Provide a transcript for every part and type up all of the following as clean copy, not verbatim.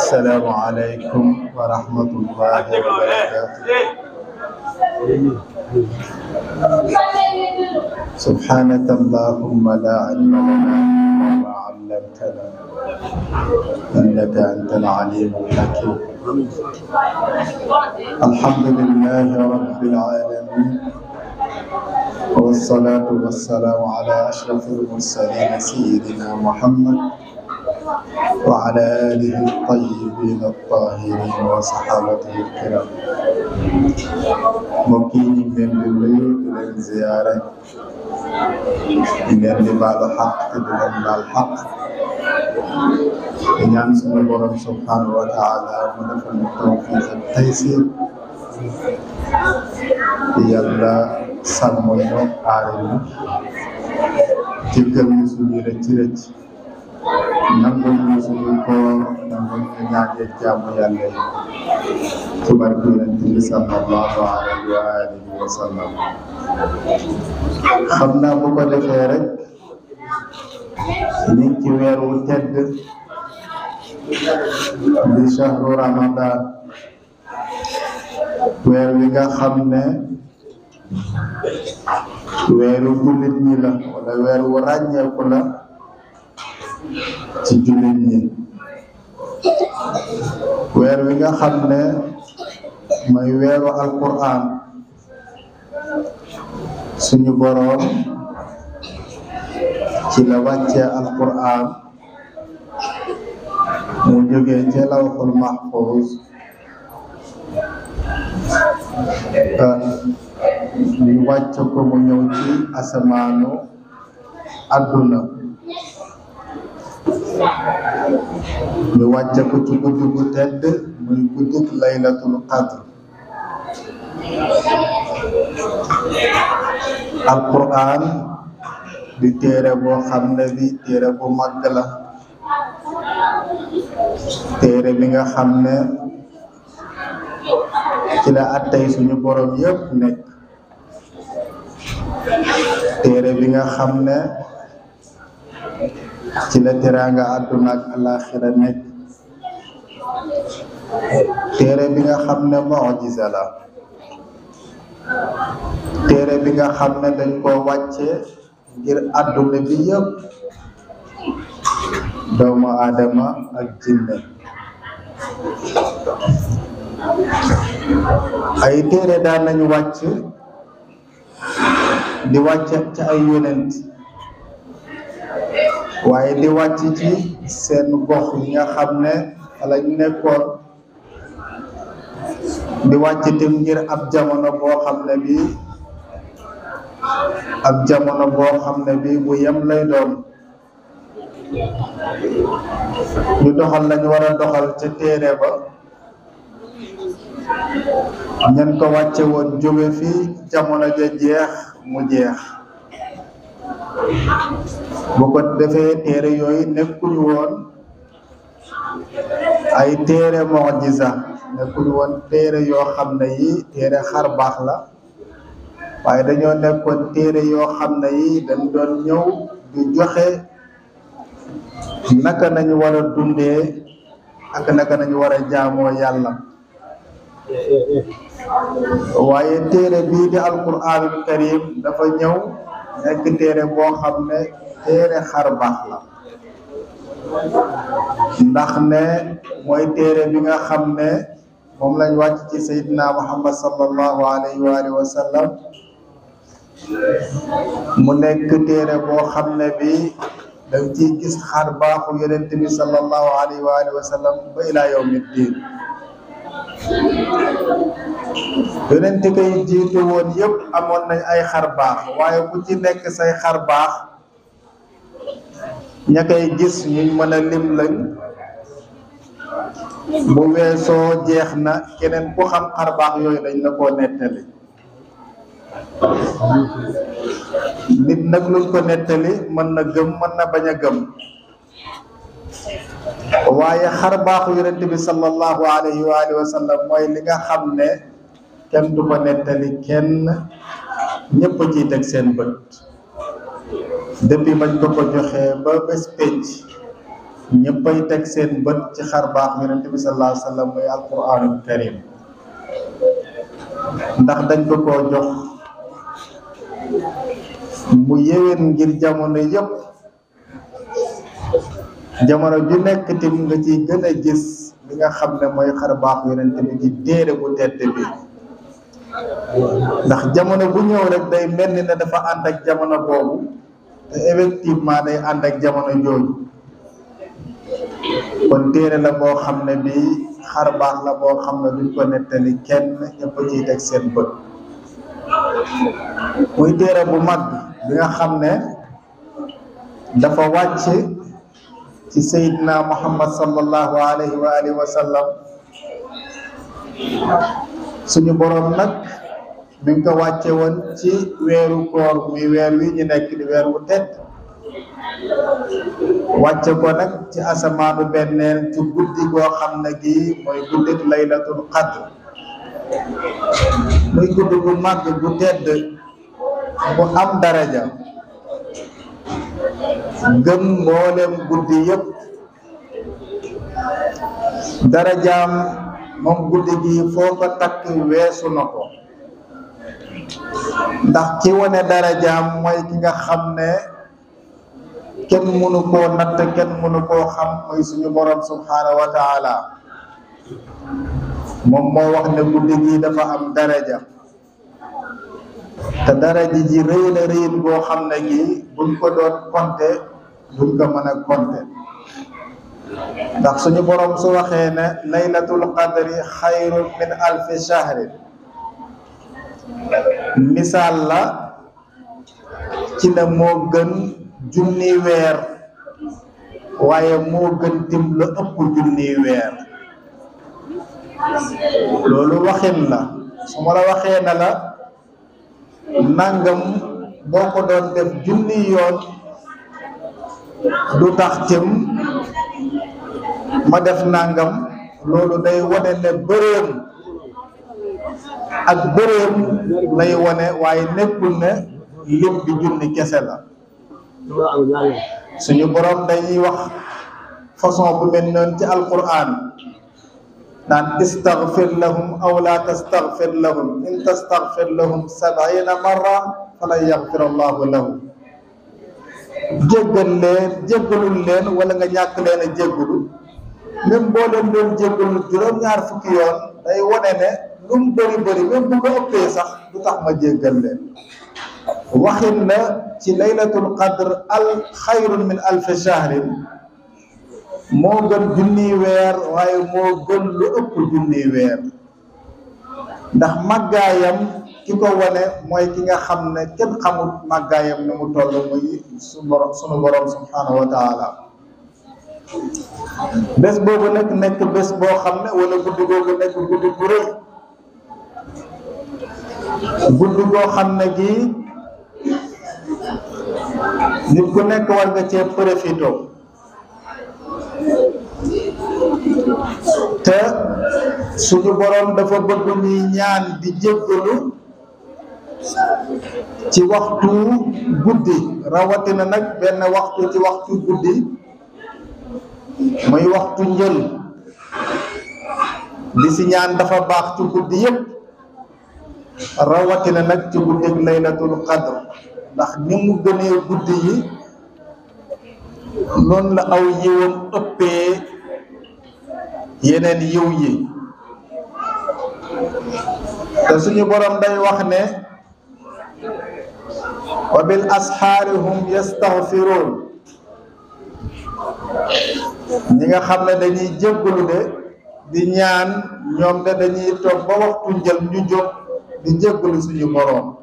السلام عليكم ورحمة الله وبركاته. سبحانك اللهم لا علم لنا إلا ما علمتنا إنك أنت العليم الحكيم. الحمد لله رب العالمين والصلاة والسلام على أشرف المرسلين سيدنا محمد وعلى آله الطيبين الطاهرين وصحابته الكرام. مكين من بلوت للزيارة من بعد الحق من الحق ñaan suñu borom subhanahu wa ta'ala mu defal ñu tawfiq ak taysir yàlla sàmm ñu aar ñu jéggal ñu suñu rëcc rëcc nangul ñu suñu koor nangul ñu ñaanee jaamu yàlla yi ci barke Yonent bi sallallahu alayhi wa alihi wa sallam. xam naa bu ko defee rek ñu ci weer wu tedd di shahru Ramadan, weer wi nga xam ne weeru jullit ñi la wala weer wu ràññeeku la ci jullit ñi, weer wi nga xam ne mooy weeru Alquran. Suñu boroom ci la wàccee Alquran mu jógee ci lawhul mahfuz ñu wàcc ko mu ñëw ci asamaanu adduna, ñu wàcc ko ci guddi gu tedd muy guddi laylatul qadr. Alquran di téere boo xam ne bi téere bu màgg la, téere bi nga xam ne ci la attey suñu borom yépp nekk, téere bi nga xam ne ci la teraanga àdduna ak alaxira nekk, téere bi nga xam ne mu'jiza la, téere bi nga xam ne dañ koo wàcce ngir àdduna bi yépp, doomu aadama ak jinne. ay téere daan nañu wàcc di wàcc ci ay yonent, waaye di wàcc ci seen gox yi nga xam ne lañ nekkoon, di wàcc tim ngir ab jamono boo xam ne bii bu yem lay doon. ñu doxal lañu war a doxal ca téere ba, ñen ko wàcce woon jóge fii jamono ja jeex mu jeex. bu ko defee téere yooyu nekkuñu woon ay téere mu'jiza, nekkuñu woon téere yoo xam ne yi téere xar baax la, waaye dañoo nekkoon téere yoo xam ne yi dañ doon ñëw di joxe naka nañu war a dundee ak naka nañu war a jaamoo yàlla. waaye téere bii di alquranul karim dafa ñëw nekk téere boo xam ne téere xar baax la, ndax ne mooy téere bi nga xam ne moom lañ wàcc ci Seydina Muhammad sallallahu alayhi wa alihi wa sallam. mu nekk téere boo xam ne bi dañ ciy gis xar baaxu Yonent bi sallallahu alayhi wa alihi wa sallam ba ilaa yawmi diin. yonent kay jiitu woon yëpp amoon nañ ay xar baax, waaye ku ci nekk say xar baax ña koy gis ñuñ mën a lim lañ. bu weesoo jeex na, keneen ku xam xar baax yooyu dañ la koo nettali. nit nag luñ ko nettali mën na gëm mën na bañ a gëm, waaye xar baaxu Yonent bi sallallahu alayhi wa alihi wa sallam mooy li nga xam ne kenn du ko nettali kenn, ñëpp ciy teg seen bët. depuis bañ ko joxee ba bés penc ñëppay teg seen bët ci xar baax yonent bi sallallahu alayhi wa sallam muy alquranul karim ndax dañ ko koo jox mu yéwén ngir jamono yëpp, jamono ju nekk tim nga ciy gën a gis li nga xam ne mooy xar baax yonent bi ci téere bu tedd bi. ndax jamono bu ñëw rek day mel ni ne dafa ànd ak jamono boobu, te effectivement day ànd ak jamono jooju. kon téere la boo xam ne bi xar baax la boo xam ne duñ ko nettali kenn, ñëpp ciy teg seen bët. muy téere bu mag bi nga xam ne dafa wàcc ci Seydina Muhammad sallallahu alayhi wa alihi wa sallam. suñu boroom nag mi ngi ko wàcce woon ci weeru koor, muy weer wi ñu nekk di weer wu tedd. wàcce ko nag ci asamaanu benneel ci guddi goo xam ne gii mooy guddik laylatul qadr, muy guddi gu màgg gu tedd bu am daraja, gën mboolem guddi yépp. darajaam moom guddi gi foo ko takk weesu na ko, ndax ki wane darajaam mooy ki nga xam ne kenn mënu koo natt, kenn mënu koo xam, mooy suñu borom subhanahu wa taala. moom moo wax ne guddi gi dafa am daraja, te daraja ji rëy na rëyin boo xam ne gi buñ ko doon compter duñ ko mën a compter. ndax suñu borom su waxee ne laylatul qadri xayrun min alfi shahrin, misaal la ci ne moo gën junni weer, waaye moo gën tim la ëpp junni weer. loolu waxin la. su ma la waxee na la nangam boo ko doon def junni yoon du tax tim ma def nangam, loolu day wane ne bëreem ak bëreem lay wane, waaye nekkul ne lim bi junni kese la. suñu borom dañuy wax façon bu mel noonu ci alquran naan istaghfir lahum aw la tastaghfir lahum in tastaghfir lahum 70 marra falan yaghfir allahu lahum. jéggal leen, jéggalul leen, wala nga ñàkk leen a jéggalu, même boo leen doon jéggalul juróom-ñaar fukki yoon day wane ne lu mu bëri bëri même bu ko ëppee sax du tax ma jéggal leen. waxin la ci laylatul qadr al xayrun min alfi shahrin, moo gën junniy weer, waaye moo gën lu ëpp junniy weer. ndax màggaayam ki ko wane mooy ki nga xam ne kenn xamul màggaayam ne mu toll, muy sunu borom subhanahu wa taala. bés boobu nag nekk bés boo xam ne, wala guddi googu nekk guddi bu rëy, guddi goo xam ne gii nit ku nekk war nga cee profité. te suñu borom dafa bëgg ñuy ñaan di jéggalu ci waxtu guddi, rawatina nag benn waxtu ci waxtu guddi, muy waxtu njël. di si ñaan dafa baax ci guddi yépp, rawatina nag ci guddi laylatul qadr, ndax ni mu gënee guddi yi noonu la aw yiwam ëppee yeneen yiw yi. te suñu borom day wax ne wa bil asxaari hum yastaghfiruun, ñi nga xam ne dañuy jéggalu de di ñaan, ñoom de dañuy toog ba waxtu njël ñu jóg di jéggalu suñu borom.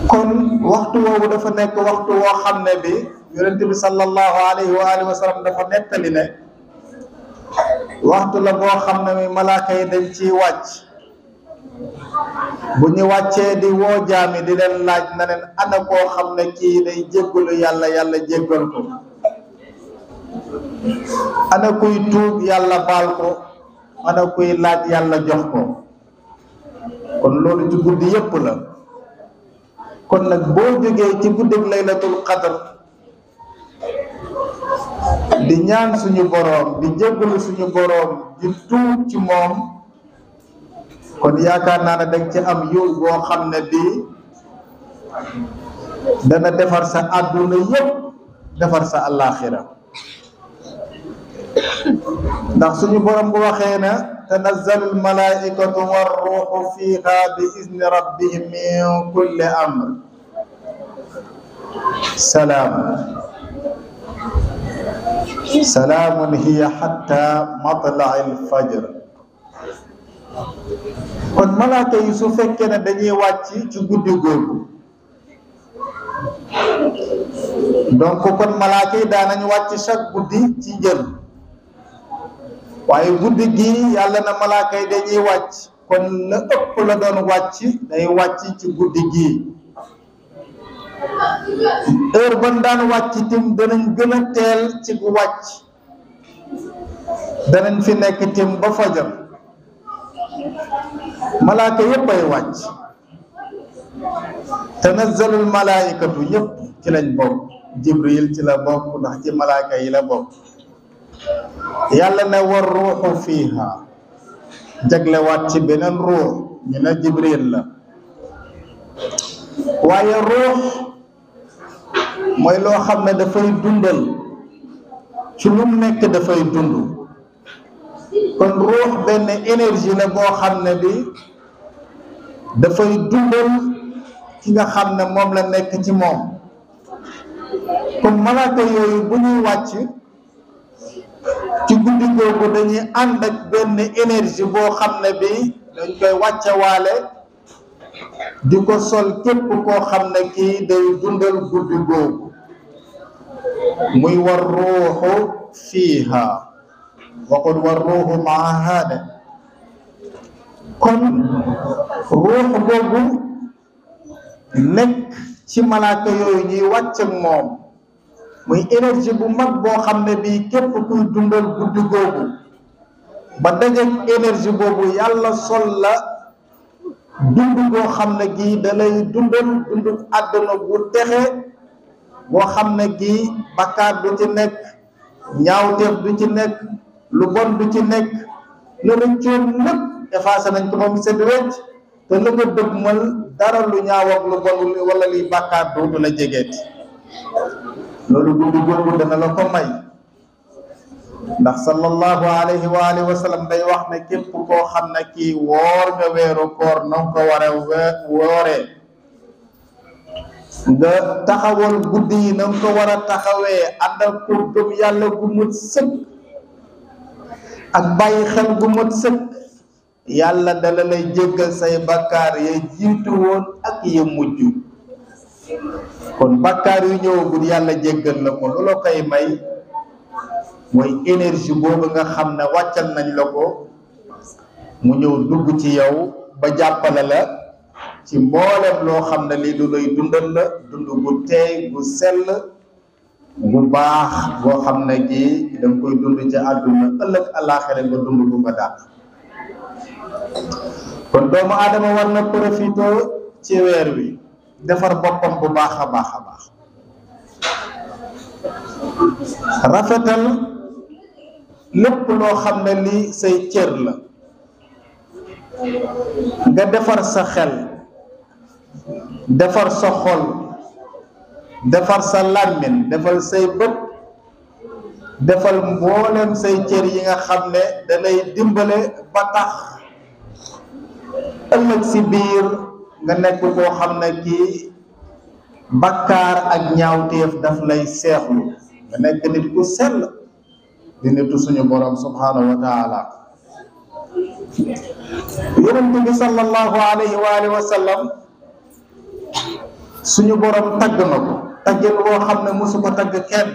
kon waxtu woowu dafa nekk waxtu woo xam ne bi yonent bi sallallahu alayhi wa alihi wa sallam dafa nettali ne waxtu la boo xam ne mi malaaka yi dañ ciy wàcc. bu ñu wàccee di woo jaami di leen laaj na leen ana koo xam ne kii day jéggalu yàlla, yàlla jéggal ko, ana kuy tuub yàlla baal ko, ana kuy laaj yàlla jox ko. kon loolu ci guddi yépp la. kon nag boo jógee ci guddig laylatul qadr di ñaan suñu boroom di jéggalu suñu boroom di tuub ci moom, kon yaakaar naa ne danga ci am yool boo xam ne bii dana defar sa àdduna yépp defar sa àllaaxira. ndax suñu boroom bu waxee na tanazzalul malaa'ikatu war ruuxu fiiha bi izni rabbihim min kulli amr salaamun hiya hatta matla'il fajr. kon malaaka yi su fekkee ne dañuy wàcc ci guddi googu, donc kon malaaka yi daanañ wàcc chaque guddi ci njël, waaye guddi gi yàlla na malaaka yi dañuy wàcc, kon la ëpp la doon wàcc day wàcc ci guddi gi. heure ban daan wàcc tim danañ gën a teel ci wàcc, danañ fi nekk tim ba fajar. malaaka yépp ay wàcc, tanazzalul malaayikatu yépp ci lañ bokk, jibril ci la bokk ndax ci malaaka yi la bokk. yàlla ne war ruuxu fiiha, jaglewaat ci beneen ruux, ñu ne jibril la. waaye ruux mooy loo xam ne dafay dundal, ci lu mu nekk dafay dund. kon ruux benn énergie la boo xam ne bi dafay dundal ki nga xam ne moom la nekk ci moom. comme malaaka yooyu bu ñuy wàcc ci guddi googu dañuy ànd ak benn énergie boo xam ne bi dañ koy wàccewaale di ko sol képp koo xam ne kii day dundal guddi googu, muy war ruuxu fiiha, waxul war ruuxu maaha de. kon ruux boobu nekk ci malaaka yooyu ñuy wàcc ak moom, muy énergie bu mag boo xam ne bii képp kuy dundal guddi googu ba dajeek énergie boobu yàlla sol la dund boo xam ne gii da lay dundal dundu àdduna bu texe boo xam ne gii bakkaar du ci nekk, ñaawteef du ci nekk, lu bon du ci nekk, lu rëccoon lépp effacé nañ ko moom set wecc, te lu nga dëgmal dara lu ñaaw ak lu bon wala liy bakkaar dootu la jegeeti. loolu guddi googu dana la ko may, ndax sallallahu alayhi wa alihi wa sallam day wax ne képp koo xam ne kii woor nga weeru koor na nga ko war a wooree, nga taxawal guddi yi na nga ko war a taxawee, ànd ak ko gëm yàlla gu mët sëkk ak bàyyi xel gu mët sëkk, yàlla dala lay jéggal say bakkaar ya jiitu woon ak ya mujj. kon bakkaar yu ñëwagul yàlla jéggal la ko, lu la koy may mooy énergie boobu nga xam ne wàccal nañ la ko mu ñëw dugg ci yow ba jàppale la ci mboolem loo xam ne lii du lay dundal la, dund gu teey gu sell gu baax boo xam ne gii da nga koy dund ci àdduna, ëllëg àllaaxira nga dund bu nga dàq. kon doomu aadama war na profité ci weer wi defar boppam bu baax a baax a baax, rafetal lépp loo xam ne lii say cër la, nga defar sa xel, defar sa xol, defar sa làmmiñ, defal say bët, defal mboolem say cër yi nga xam ne dalay dimbale ba tax ëllëg si biir nga nekk koo xam ne kii bakkaar ak ñaawteef daf lay seexlu, nga nekk nit ku sell di nitu suñu borom subhanahu wa taala. yonent bi sallallahu alayhi wa alihi wa sallam suñu borom tagg na ko taggin woo xam ne mosu ko tagg kenn,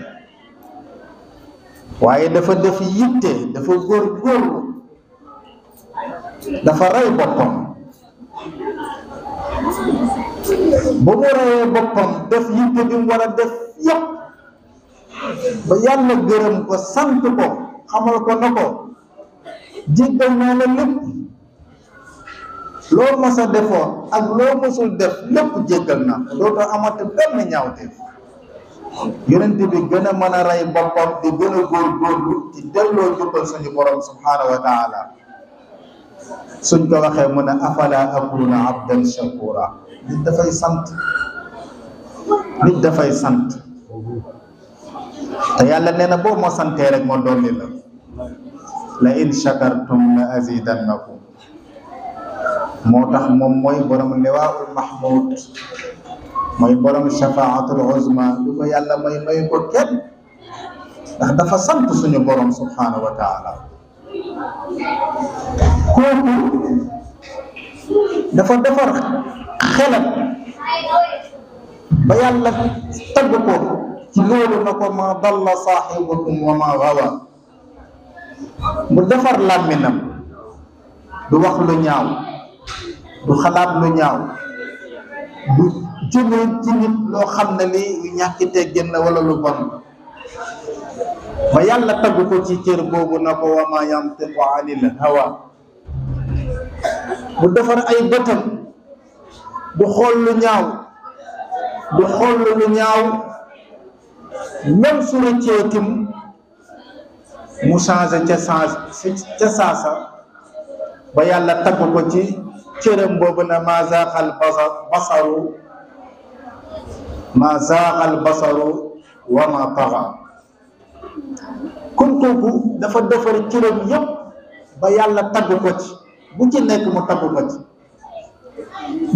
waaye dafa def yitte, dafa góorgóorlu, dafa rey boppam. ba mu reyee boppam def yitte bi mu war a def yépp ba yàlla gërëm ko, sant ko, xamal ko na ko jéggal naa la lépp, loo mës a defoon ak loo mësul def lépp jéggal naa ko, dootoo amati benn ñaawteef. yonent bi gën a mën a rey boppam di gën a góorgóorlu ci delloo njukkal suñu borom subhanahu wa taala suñ ko waxee mu ne afala akuna abdan shakura nit dafay sant te yàlla nee na boo moo santee rek moo dolli la la in shakartum la azidannakum moo tax moom mooy borom liwaa'ul mahmud mooy borom shafaatul uzma lu ko yàlla may ko kenn ndax dafa sant suñu borom subhanahu wa taala kooku dafa defar xelam ba yàlla tagg ko ci loolu na ko ma dalla saahibukum wa ma gawa mu defar làmminam du wax lu ñaaw du xalaat lu ñaaw du jëlee ci nit loo xam ne lii yu ñàkki teggin la wala lu bon ba yàlla tagg ko ci cër boobu na ko wa ma yantiqu anil hawa mu defar ay bëtam du xool lu ñaaw du xool lu ñaaw même su rëccee tim mu changé ca saasa ba yàlla tagg ko ci cëram boobu na ma zaaxal basaru wa ma taxa kon kooku dafa defar cëram yépp ba yàlla tagg ko ci bu ci nekk mu tagg ko ci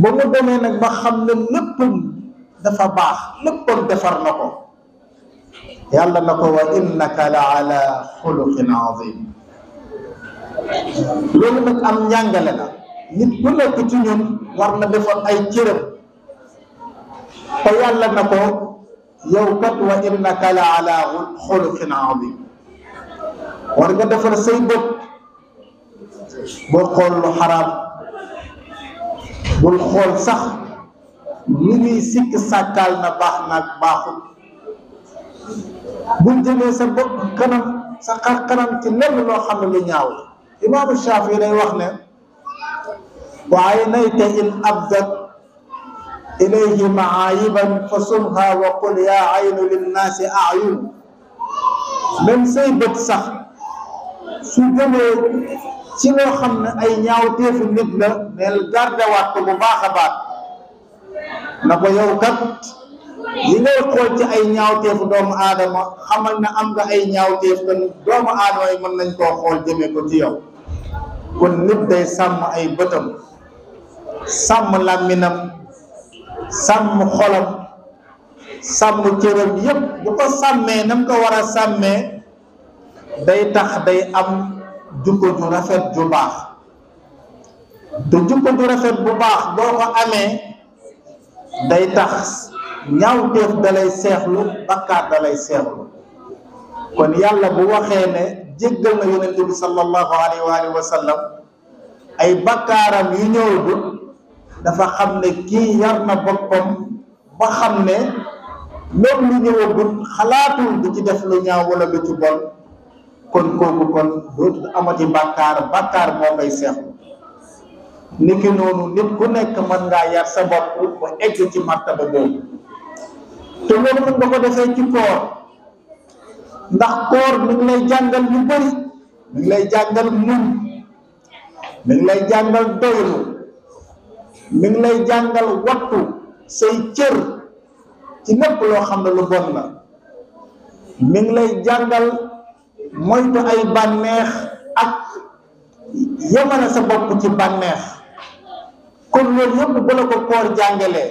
ba mu demee nag ba xam ne léppam dafa baax léppam defar na ko yàlla na ko wa innaka la ala xuluqin azim loolu nag am njàngale la nit ku nekk ci ñun war na defar ay cëram te yàlla na ko yow kat wa innaka la ala xuluqin azim war nga defar say bët boo xool lu xaraam bul xool sax lu ñuy sikk sàkkaal na baax naag baaxul bul jëlee sa bopp kanam sa xar kanam ci lenn loo xam ne lu ñaaw la imaamu Shaafi day wax ne wa aynayka in abdat ilayhi maayiban fa sumha wa qul ya aynu linnaasi ayun même say bët sax su jëlee ci loo xam ne ay ñaawteefu nit la neel gardewaat ko bu baax a baax na ko yow kat yi ngay xool ci ay ñaawteefu doomu aadama xamal ne am nga ay ñaawteef kon doomu aadama yi mën nañ koo xool jëmee ko ci yow kon nit day sàmm ay bëtam sàmm làmminam sàmm xolam sàmm cëram yépp bu ko sàmmee nam ko war a sàmmee day tax day am jukko ju rafet ju baax te jukko ju rafet bu baax boo ko amee day tax ñaawteef dalay seexlu bakkaar dalay seexlu kon yàlla bu waxee ne jéggal na yonent bi sallallahu alayhi wa alihi wa sallam ay bakkaaram yu ñëwagul dafa xam ne kii yar na boppam ba xam ne même lu ñëwagul xalaatul di ci def lu ñaaw wala lu ci bon kon kooku kon dootul amati bàkkaar moo koy seexlu niki noonu nit ku nekk mën ngaa yar sa bopp ba egg ci martaba boobu te loolu mën nga ko defee ci koor ndax koor mi ngi lay jàngal yu bëri mi ngi lay jàngal muñ mi ngi lay jàngal doylu mi ngi lay jàngal wattu say cër ci lépp loo xam ne lu bon la mi ngi lay jàngal moytu ay bànneex ak yemale sa bopp ci bànneex kon loolu yëpp bu la ko koor jàngalee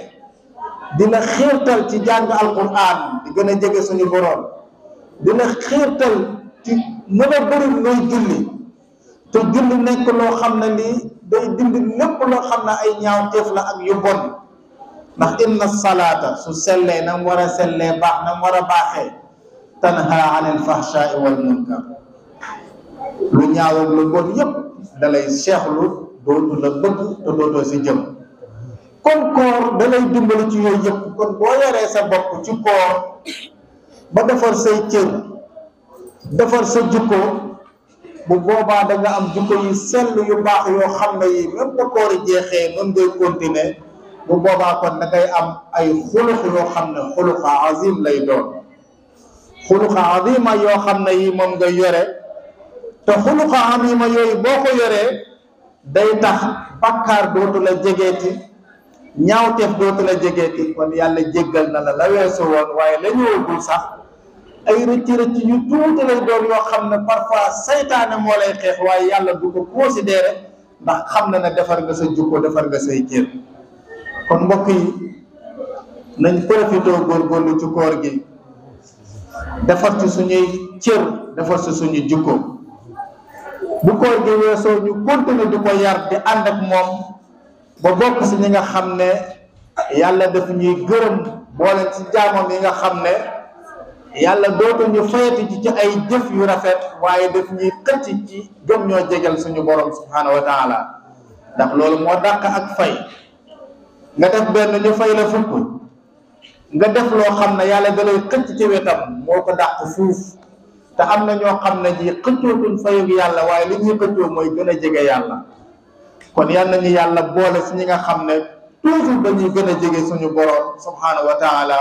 dina xiirtal ci jàng alquran di gën a jege suñu boroom dina xiirtal ci mën a bëri looy julli te julli nekk loo xam ne lii day dindi lépp loo xam ne ay ñaawteef la ak yu bon ndax inna salaata su sellee na mu war a sellee baax na mu war a baaxee tanha anil fahshaai wal munkar lu ñaaw ak lu bon yëpp dalay seexlu dootu la bëgg te dootoo si jëm kon koor dalay dimbali ci yooyu yëpp kon boo yaree sa bopp ci koor ba defar say cër defar sa jikko bu boobaa da nga am jikko yu sell yu baax yoo xam ne yi même ba koor jeexee mën ngay continuer bu boobaa kon da ngay am ay xulux yoo xam ne xuluxa azim lay doon xuluqa azima yoo xam ne yi moom nga yore te xuluqa azima yooyu boo ko yoree day tax bakkaar dootu la jegeeti ñaawteef dootu la jegeeti kon yàlla jéggal na la weesu woon waaye la ñëwagul sax ay rëcc yu tuuti lay doon yoo xam ne parfois saytaane moo lay xeex waaye yàlla du ko considéré ndax xam na ne defar nga sa jukko defar nga say cër kon mbokk yi nañ profité góorgóorlu ci koor gi defar ci suñuy cër defar ci suñu jukko bu koor gi weesoo ñu continuer di ko yar di ànd ak moom ba bokk si ñi nga xam ne yàlla daf ñuy gërëm boole ci jaamam yi nga xam ne yàlla dootuñu fayati ci ay jëf yu rafet waaye daf ñuy xëcc ci gëm ñoo jegal suñu borom subhanahu wa taala ndax loolu moo dàq ak fay nga def benn ñu fay la fukk nga def loo xam ne yàlla da lay xëcc ci wetam moo ko dàq fuuf te am na ñoo xam ne ji xëccootuñ fayug yàlla waaye li ñuy xëccoo mooy gën a jege yàlla kon yal nañu yàlla boole si ñi nga xam ne toujours dañuy gën a jege suñu borom subhanahu wa taala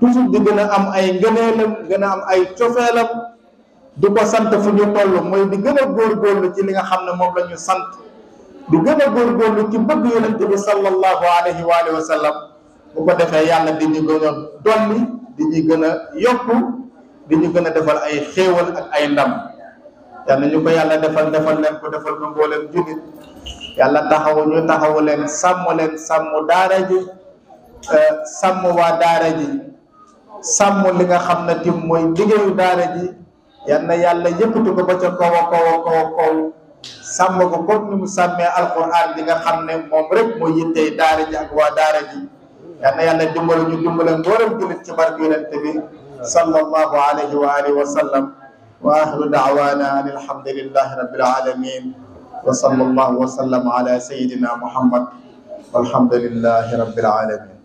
toujours di gën a am ay ngëneelam gën a am ay cofeelam di ko sant fu ñu toll mooy di gën a góorgóorlu ci li nga xam ne moom la ñu sant di gën a góorgóorlu ci bëgg yonent bi sallallahu alayhi wa alihi wa sallam bu ko defee yàlla di ñu gën a dolli di ñu gën a yokku di ñu gën a defal ay xéewal ak ay ndam yal na ñu ko yàlla defal leen ko defal ko mbooleem jullit yàlla taxawu leen sàmm daara ji sàmm waa daara ji sàmm li nga xam ne tim mooy liggéeyu daara ji yal na yàlla yëkkati ko ba ca kaw a kaw sàmm ko comme ni mu sàmmee alquran bi nga xam ne moom rek mooy yittey daara ji ak waa daara ji yal na yàlla dimbali ñu dimbale mbooleem jullit ci barke yonent bi sallallahu alayhi wa alihi wa sallam wa axiru daawana an alhamdulillahi rabbil alamin wa sallallahu wa sallam ala sayyidina muhammad walhamdulillahi rabbil alamin